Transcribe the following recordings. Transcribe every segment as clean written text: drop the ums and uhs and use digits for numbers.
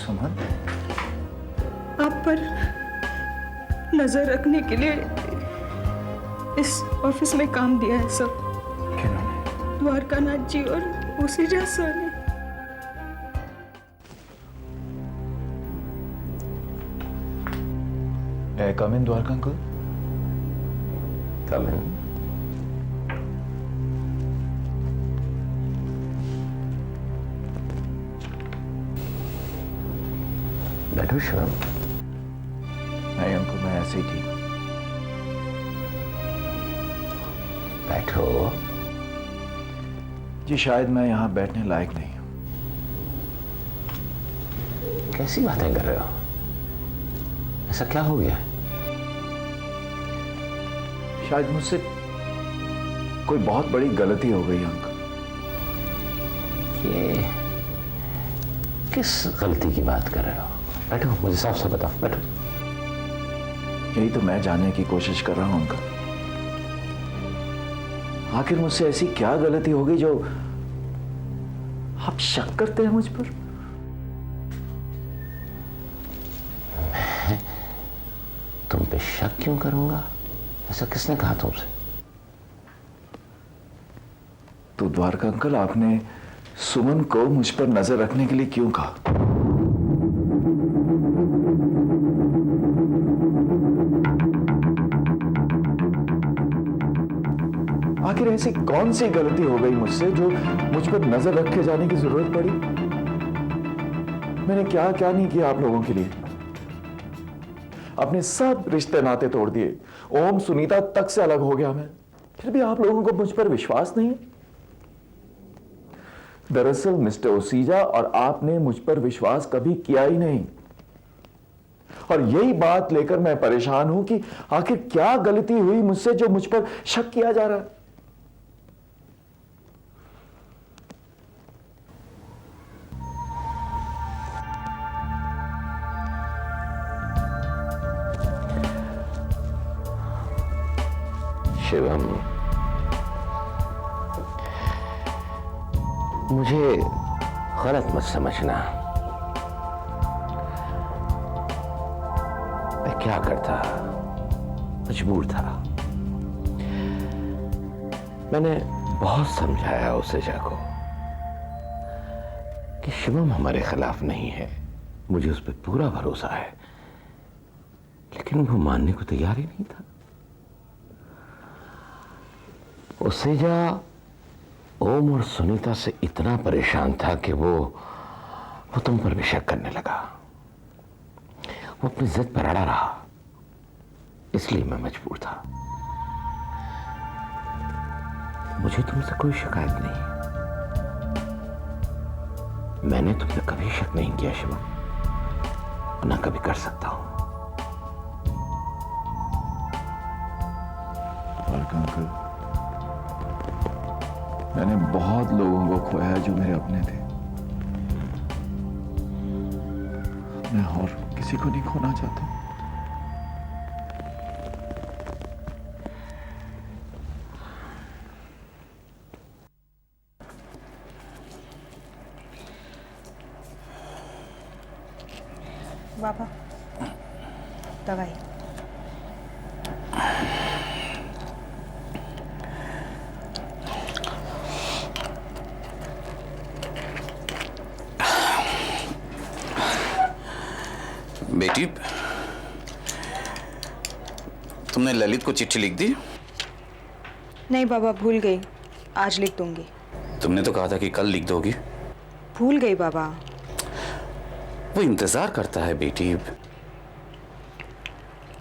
सुमन, आप पर नजर रखने के लिए इस ऑफिस में काम दिया है सब। किन्होंने? द्वारकानाथ जी और ओसीजा सर ने। कम इन द्वारका अंकल। कम इन। बैठो शिवम। नहीं अंकल, मैं ऐसे ही ठीक हूं। बैठो। जी शायद मैं यहां बैठने लायक नहीं हूं। कैसी बातें कर रहे हो? ऐसा क्या हो गया? शायद मुझसे कोई बहुत बड़ी गलती हो गई अंकल। ये किस गलती की बात कर रहे हो? बैठो, मुझे साफ साफ बताओ। बैठो। यही तो मैं जानने की कोशिश कर रहा हूं अंकल। आखिर मुझसे ऐसी क्या गलती हो गई जो आप शक करते हैं मुझ पर? मैं तुम पे शक क्यों करूंगा? ऐसा किसने कहा तुमसे? तो द्वारका अंकल, आपने सुमन को मुझ पर नजर रखने के लिए क्यों कहा? आखिर ऐसी कौन सी गलती हो गई मुझसे जो मुझ पर नजर रख के जाने की जरूरत पड़ी? मैंने क्या क्या नहीं किया आप लोगों के लिए। अपने सब रिश्ते नाते तोड़ दिए, ओम सुनीता तक से अलग हो गया मैं, फिर भी आप लोगों को मुझ पर विश्वास नहीं। दरअसल मिस्टर ओसीजा और आपने मुझ पर विश्वास कभी किया ही नहीं, और यही बात लेकर मैं परेशान हूं कि आखिर क्या गलती हुई मुझसे जो मुझ पर शक किया जा रहा है। शिवम, मुझे गलत मत समझना। मैं क्या करता, मजबूर था। मैंने बहुत समझाया उसे जाको कि शिवम हमारे खिलाफ नहीं है, मुझे उस पर पूरा भरोसा है, लेकिन वो मानने को तैयार ही नहीं था। ओसीजा ओम और सुनीता से इतना परेशान था कि वो तुम पर भी शक करने लगा। वो अपनी जिद पर अड़ा रहा, इसलिए मैं मजबूर था। मुझे तुमसे कोई शिकायत नहीं, मैंने तुम पे कभी शक नहीं किया शिवम, ना कभी कर सकता हूं। अंकल, मैंने बहुत लोगों को खोया है जो मेरे अपने थे। मैं और किसी को नहीं खोना चाहता। बाबा, दवाई। बेटी, तुमने ललित को चिट्ठी लिख दी? नहीं बाबा, भूल गई, आज लिख दूंगी। तुमने तो कहा था कि कल लिख दोगी। भूल गई बाबा। वो इंतजार करता है बेटी।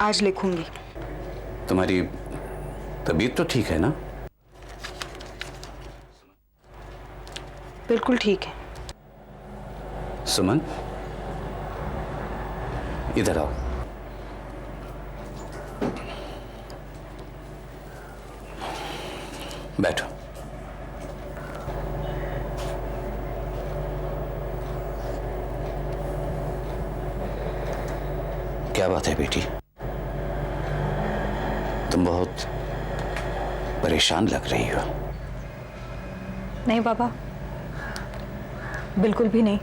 आज लिखूंगी। तुम्हारी तबीयत तो ठीक है ना? बिल्कुल ठीक है। सुमन, इधर आओ। बैठो। क्या बात है बेटी? तुम बहुत परेशान लग रही हो। नहीं बाबा, बिल्कुल भी नहीं।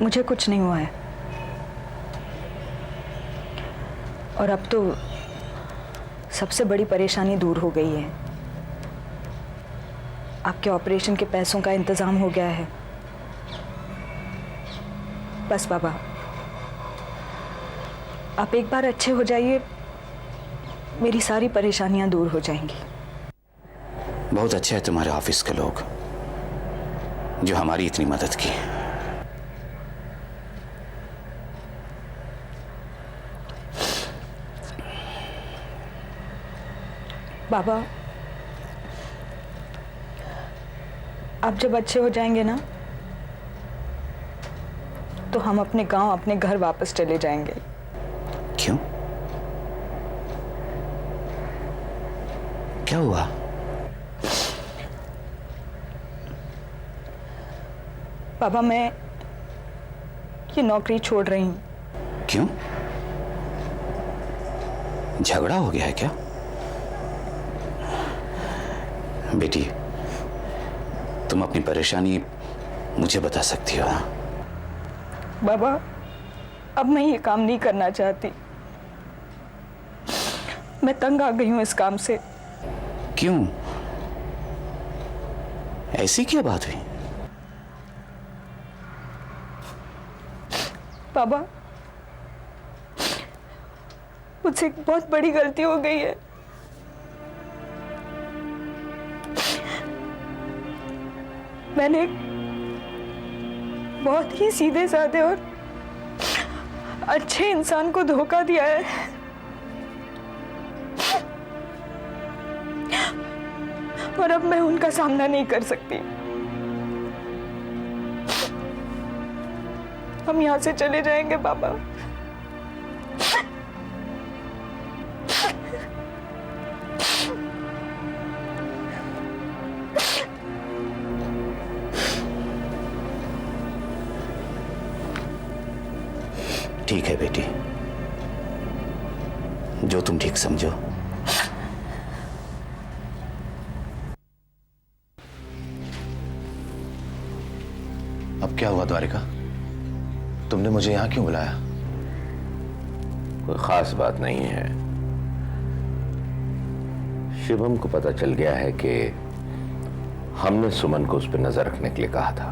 मुझे कुछ नहीं हुआ है। और अब तो सबसे बड़ी परेशानी दूर हो गई है। आपके ऑपरेशन के पैसों का इंतजाम हो गया है। बस बाबा, आप एक बार अच्छे हो जाइए, मेरी सारी परेशानियां दूर हो जाएंगी। बहुत अच्छे हैं तुम्हारे ऑफिस के लोग जो हमारी इतनी मदद की। बाबा, आप जब अच्छे हो जाएंगे ना, तो हम अपने गांव, अपने घर वापस चले जाएंगे। क्यों? क्या हुआ? बाबा, मैं ये नौकरी छोड़ रही हूँ। क्यों? झगड़ा हो गया है क्या? बेटी, तुम अपनी परेशानी मुझे बता सकती हो ना? बाबा, अब मैं ये काम नहीं करना चाहती। मैं तंग आ गई हूँ इस काम से। क्यों? ऐसी क्या बात हुई? बाबा, मुझसे एक बहुत बड़ी गलती हो गई है। मैंने एक बहुत ही सीधे साधे और अच्छे इंसान को धोखा दिया है। और अब मैं उनका सामना नहीं कर सकती। हम यहां से चले जाएंगे बाबा। ठीक है बेटी, जो तुम ठीक समझो। अब क्या हुआ द्वारिका? तुमने मुझे यहां क्यों बुलाया? कोई खास बात नहीं है। शिवम को पता चल गया है कि हमने सुमन को उस पर नजर रखने के लिए कहा था।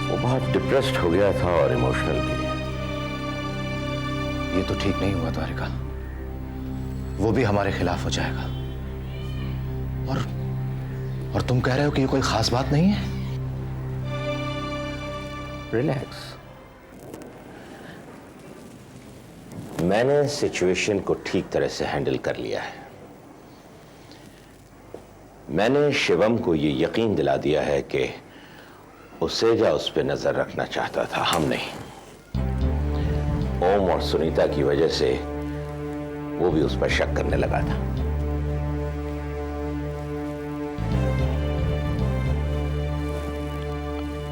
वो बहुत डिप्रेस्ड हो गया था और इमोशनल भी। ये तो ठीक नहीं हुआ द्वारिका। वो भी हमारे खिलाफ हो जाएगा। और तुम कह रहे हो कि ये कोई खास बात नहीं है? रिलैक्स। मैंने सिचुएशन को ठीक तरह से हैंडल कर लिया है। मैंने शिवम को ये यकीन दिला दिया है कि उसेजा उस पर नजर रखना चाहता था, हम नहीं। ओम और सुनीता की वजह से वो भी उस पर शक करने लगा था।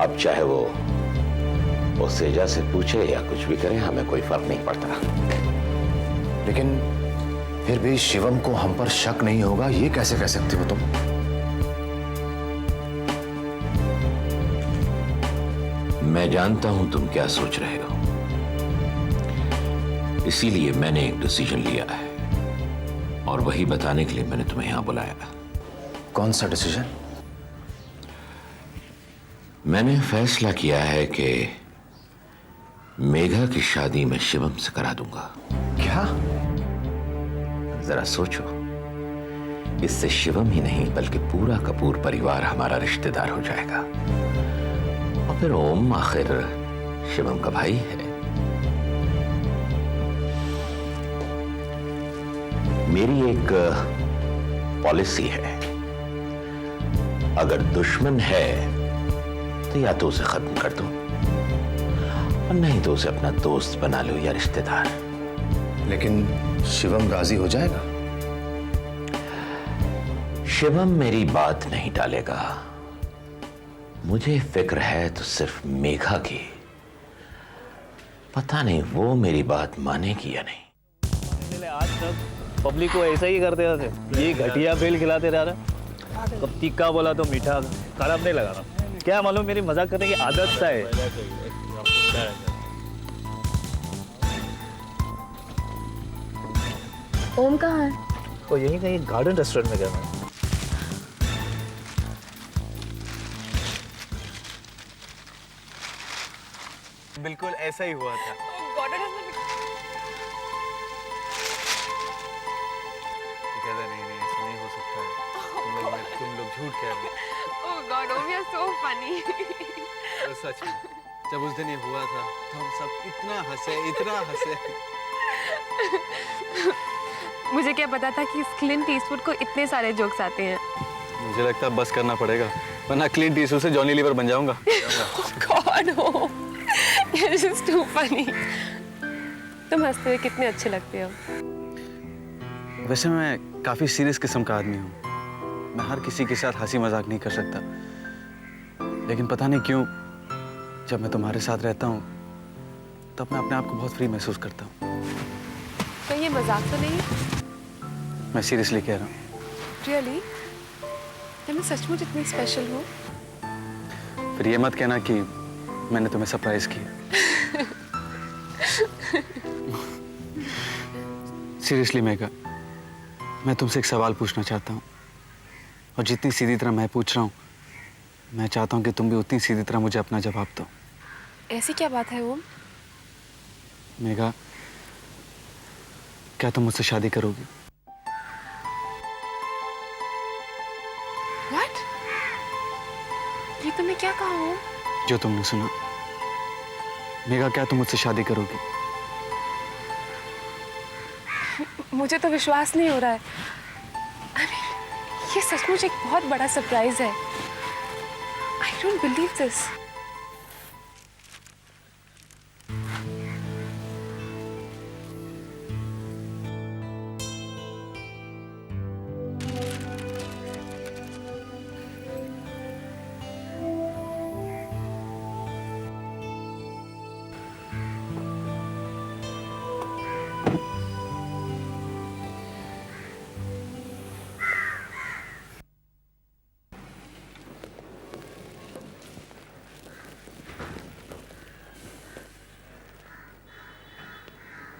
अब चाहे वो उसेजा से पूछे या कुछ भी करे, हमें कोई फर्क नहीं पड़ता। लेकिन फिर भी शिवम को हम पर शक नहीं होगा, ये कैसे कह सकते हो तुम? मैं जानता हूं तुम क्या सोच रहे हो, इसीलिए मैंने एक डिसीजन लिया है और वही बताने के लिए मैंने तुम्हें यहां बुलाया। कौन सा डिसीजन? मैंने फैसला किया है कि मेघा की शादी मैं शिवम से करा दूंगा। क्या? जरा सोचो, इससे शिवम ही नहीं बल्कि पूरा कपूर परिवार हमारा रिश्तेदार हो जाएगा। और फिर ओम आखिर शिवम का भाई है। मेरी एक पॉलिसी है, अगर दुश्मन है तो या तो उसे खत्म कर दो और नहीं तो उसे अपना दोस्त बना लो या रिश्तेदार। लेकिन शिवम राजी हो जाएगा? शिवम मेरी बात नहीं टालेगा। मुझे फिक्र है तो सिर्फ मेघा की। पता नहीं वो मेरी बात मानेगी या नहीं। आज तक पब्लिक को ऐसा ही करते रहते, ये घटिया बेल खिलाते रह रहे। कब तीखा बोला तो मीठा, खराब नहीं लगा रहा। क्या मालूम मेरी मजाक करने की आदत सा है। ओम कहाँ है? वो यहीं कहीं गार्डन रेस्टोरेंट में गया मैं। बिल्कुल ऐसा ही हुआ था। कहता नहीं नहीं ऐसा नहीं हो सकता है। तुम लोग झूठ कह रहे हो। Oh God, Om, you're so funny. और सच में जब उस दिन ये हुआ था तो हम सब इतना हंसे। मुझे क्या पता था कि इस क्लिंट ईस्टवुड को इतने सारे जोक्स आते हैं। मुझे लगता है बस करना पड़ेगा वरना क्लिंट ईस्टवुड से जॉनी लीवर बन जाऊंगा। Oh God, Om, you're just too funny. तुम हंसते हुए कितने अच्छे लगते हो। वैसे मैं काफी सीरियस किस्म का आदमी हूँ। मैं हर किसी के साथ हंसी मजाक नहीं कर सकता, लेकिन पता नहीं क्यों जब मैं तुम्हारे साथ रहता हूँ तब मैं अपने आप को बहुत फ्री महसूस करता हूँ। तो ये मजाक तो नहीं? मैं सीरियसली कह रहा हूँ। Really? क्या मैं सचमुच इतनी स्पेशल हूँ? फिर ये मत कहना कि मैंने तुम्हें सरप्राइज किया। सीरियसली मेघा, मैं तुमसे एक सवाल पूछना चाहता हूँ और जितनी सीधी तरह मैं पूछ रहा हूँ मैं चाहता हूँ कि तुम भी उतनी सीधी तरह मुझे अपना जवाब दो। ऐसी क्या बात है ओम? मेघा, क्या तुम मुझसे शादी करोगी? What? ये तुमने क्या कहा ओम? जो तुमने सुना। मेघा, क्या तुम मुझसे शादी करोगी? मुझे तो विश्वास नहीं हो रहा है। I mean, ये सचमुच एक बहुत बड़ा सरप्राइज है। I don't believe this.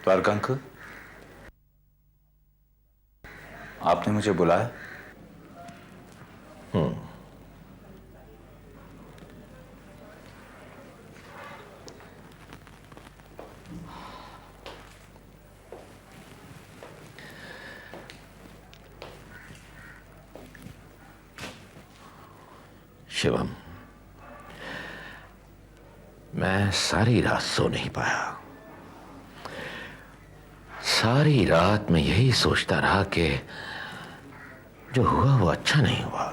Dwarka uncle, आपने मुझे बुलाया? शिवम, मैं सारी रात सो नहीं पाया। सारी रात मैं यही सोचता रहा कि जो हुआ वो अच्छा नहीं हुआ।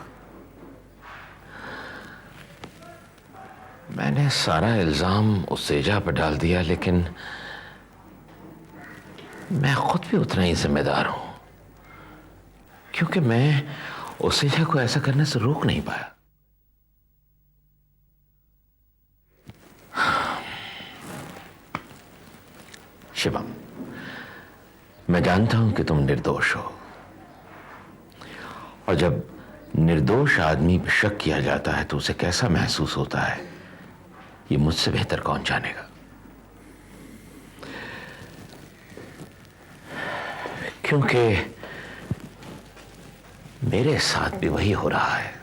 मैंने सारा इल्जाम उस सेजा पर डाल दिया, लेकिन मैं खुद भी उतना ही जिम्मेदार हूं, क्योंकि मैं उस सेजा को ऐसा करने से रोक नहीं पाया। शिवम, मैं जानता हूं कि तुम निर्दोष हो, और जब निर्दोष आदमी पर शक किया जाता है तो उसे कैसा महसूस होता है ये मुझसे बेहतर कौन जानेगा। क्योंकि मेरे साथ भी वही हो रहा है।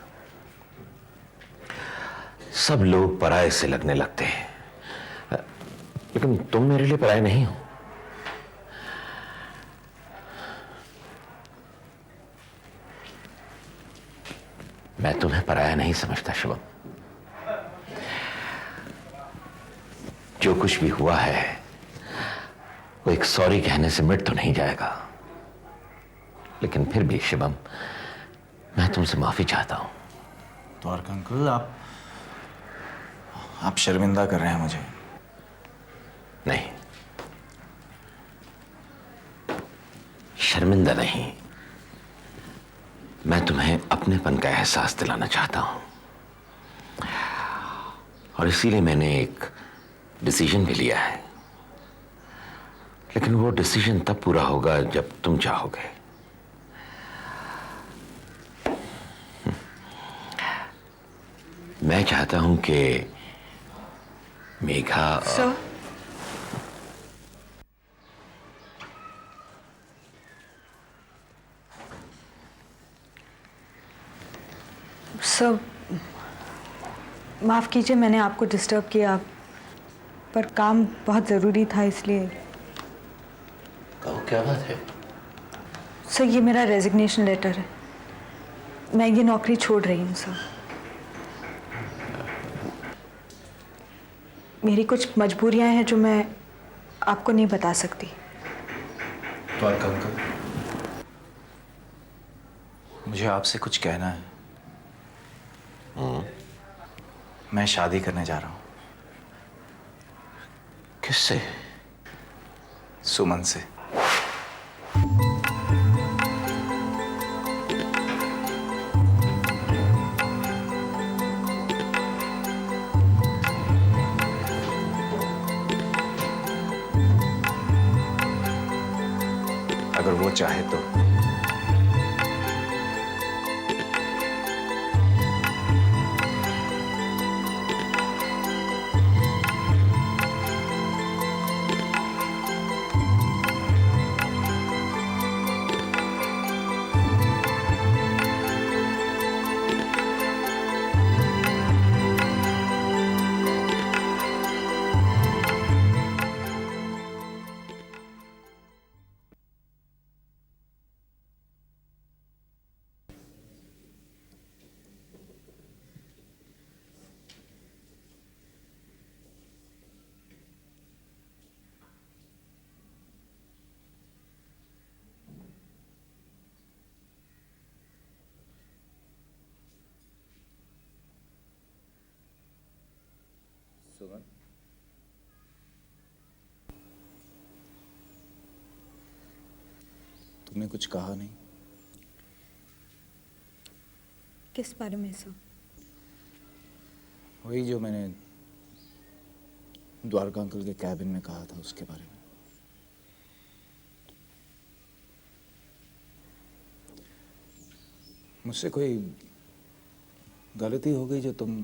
सब लोग पराये से लगने लगते हैं, लेकिन तुम मेरे लिए पराये नहीं हो। मैं तुम्हें पराया नहीं समझता शिवम। जो कुछ भी हुआ है वो एक सॉरी कहने से मिट तो नहीं जाएगा, लेकिन फिर भी शिवम, मैं तुमसे माफी चाहता हूं। द्वारका अंकल, आप शर्मिंदा कर रहे हैं मुझे। नहीं, शर्मिंदा नहीं, मैं तुम्हें अपनेपन का एहसास दिलाना चाहता हूं, और इसीलिए मैंने एक डिसीजन भी लिया है। लेकिन वो डिसीजन तब पूरा होगा जब तुम चाहोगे। मैं चाहता हूं कि मेघा सर, सर माफ़ कीजिए मैंने आपको डिस्टर्ब किया, पर काम बहुत ज़रूरी था इसलिए। कहो क्या बात है? सर ये मेरा रेजिग्नेशन लेटर है, मैं ये नौकरी छोड़ रही हूँ सर। मेरी कुछ मजबूरियां हैं जो मैं आपको नहीं बता सकती। तो अंकल, मुझे आपसे कुछ कहना है। मैं शादी करने जा रहा हूं। किससे? सुमन से। अगर वो चाहे तो। सुमन, तुमने कुछ कहा नहीं? किस बारे में सर? वही जो मैंने द्वारका अंकल के कैबिन में कहा था उसके बारे में। मुझसे कोई गलती हो गई जो तुम?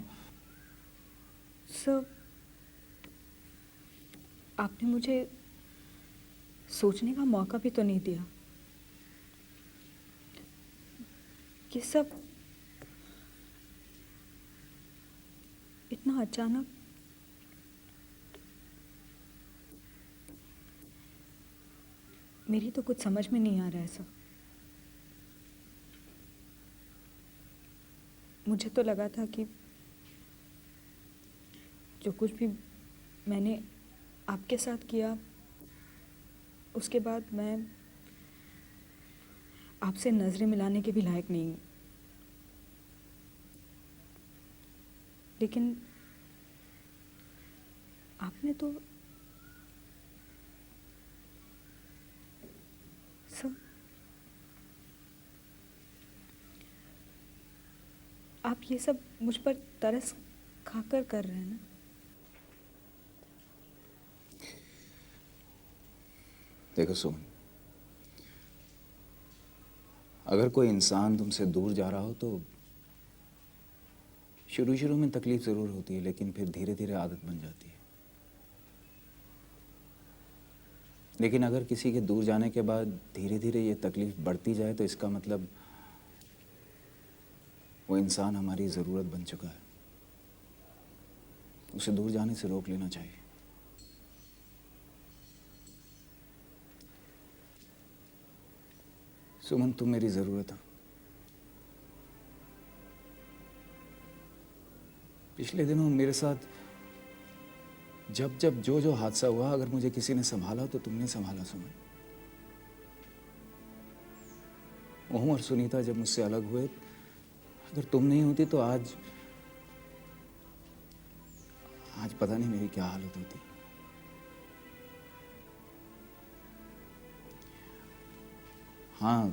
सर आपने मुझे सोचने का मौका भी तो नहीं दिया। ये सब इतना अचानक। मेरी तो कुछ समझ में नहीं आ रहा है सर। मुझे तो लगा था कि जो कुछ भी मैंने आपके साथ किया उसके बाद मैं आपसे नजरें मिलाने के भी लायक नहीं हूँ। लेकिन आपने तो सर, आप ये सब मुझ पर तरस खाकर कर रहे हैं ना? देखो सुमन, अगर कोई इंसान तुमसे दूर जा रहा हो तो शुरू शुरू में तकलीफ जरूर होती है, लेकिन फिर धीरे धीरे आदत बन जाती है। लेकिन अगर किसी के दूर जाने के बाद धीरे धीरे ये तकलीफ बढ़ती जाए तो इसका मतलब वो इंसान हमारी ज़रूरत बन चुका है। उसे दूर जाने से रोक लेना चाहिए। सुमन, तुम मेरी ज़रूरत हो। पिछले दिनों मेरे साथ जब जब जो जो हादसा हुआ, अगर मुझे किसी ने संभाला तो तुमने संभाला सुमन। ओम और सुनीता जब मुझसे अलग हुए, अगर तुम नहीं होती तो आज पता नहीं मेरी क्या हालत होती। हाँ,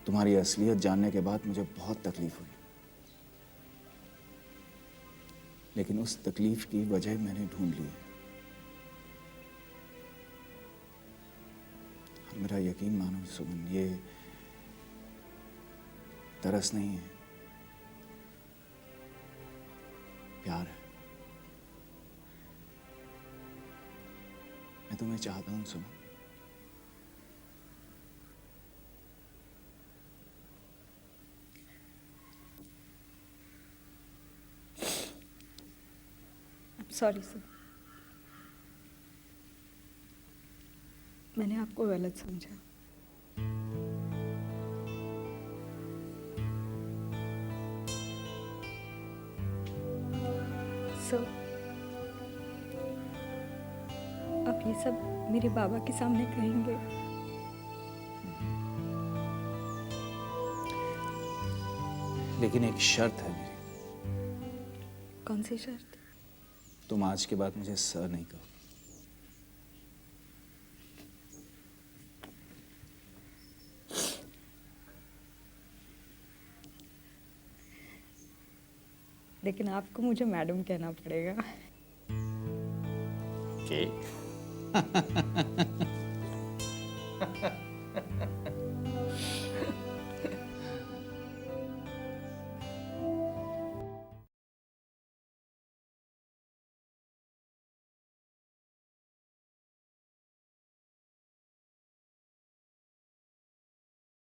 तुम्हारी असलियत जानने के बाद मुझे बहुत तकलीफ हुई, लेकिन उस तकलीफ की वजह मैंने ढूंढ ली है। और मेरा यकीन मानो सुमन, ये तरस नहीं है, प्यार है। मैं तुम्हें चाहता हूं सुमन। सॉरी सर, मैंने आपको गलत समझा। सर, आप ये सब मेरे बाबा के सामने कहेंगे? लेकिन एक शर्त है मेरी। कौन सी शर्त? तुम आज के बाद मुझे सर नहीं कहो। लेकिन आपको मुझे मैडम कहना पड़ेगा। ओके।